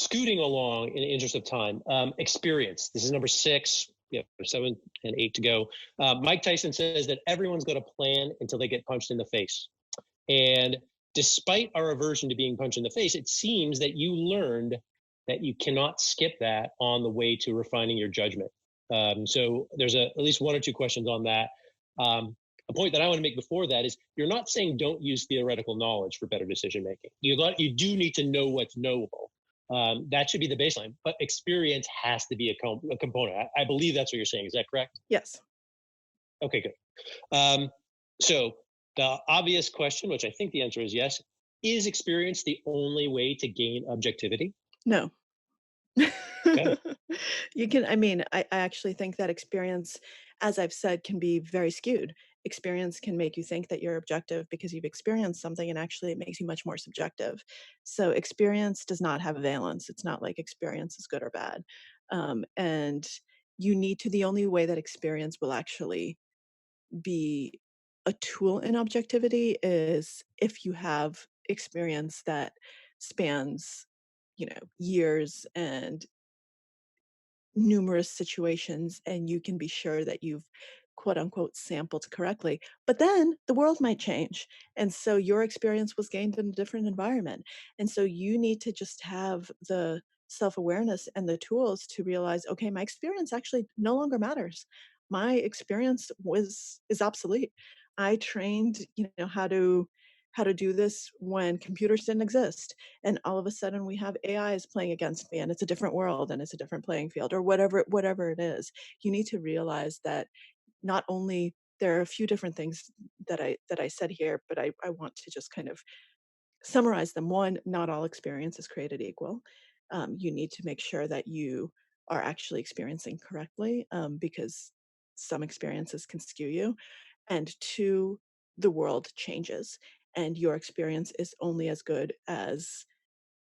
scooting along in the interest of time, experience. This is number 6. Yeah, 7 and 8 to go. Mike Tyson says that everyone's got a plan until they get punched in the face. And despite our aversion to being punched in the face, it seems that you learned that you cannot skip that on the way to refining your judgment. So there's at least 1 or 2 questions on that. A point that I want to make before that is you're not saying don't use theoretical knowledge for better decision making. You do need to know what's knowable. That should be the baseline, but experience has to be a component. I believe that's what you're saying. Is that correct? Yes. Okay, good. So the obvious question, which I think the answer is yes, is experience the only way to gain objectivity? No. Okay. You can, I mean, I actually think that experience, as I've said, can be very skewed. Experience can make you think that you're objective because you've experienced something, and actually it makes you much more subjective. So experience does not have valence. It's not like experience is good or bad. And the only way that experience will actually be a tool in objectivity is if you have experience that spans, years and numerous situations, and you can be sure that you've quote unquote sampled correctly. But then the world might change. And so your experience was gained in a different environment. And so you need to just have the self-awareness and the tools to realize, okay, my experience actually no longer matters. My experience is obsolete. I trained, how to do this when computers didn't exist, and all of a sudden we have AIs playing against me, and it's a different world and it's a different playing field, or whatever it is. You need to realize that not only there are a few different things that I said here, but I want to just kind of summarize them. One, not all experience is created equal. You need to make sure that you are actually experiencing correctly, because some experiences can skew you. And two, the world changes, and your experience is only as good as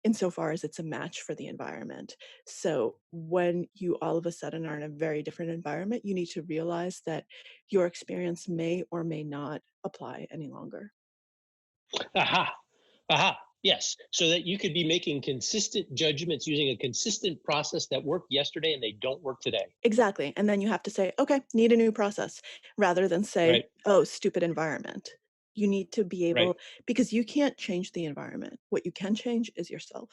insofar as it's a match for the environment. So when you all of a sudden are in a very different environment, you need to realize that your experience may or may not apply any longer. Aha. Aha. Yes. So that you could be making consistent judgments using a consistent process that worked yesterday and they don't work today. Exactly. And then you have to say, okay, need a new process, rather than say, Right. oh, stupid environment. You need to be Right. able, because you can't change the environment. What you can change is yourself.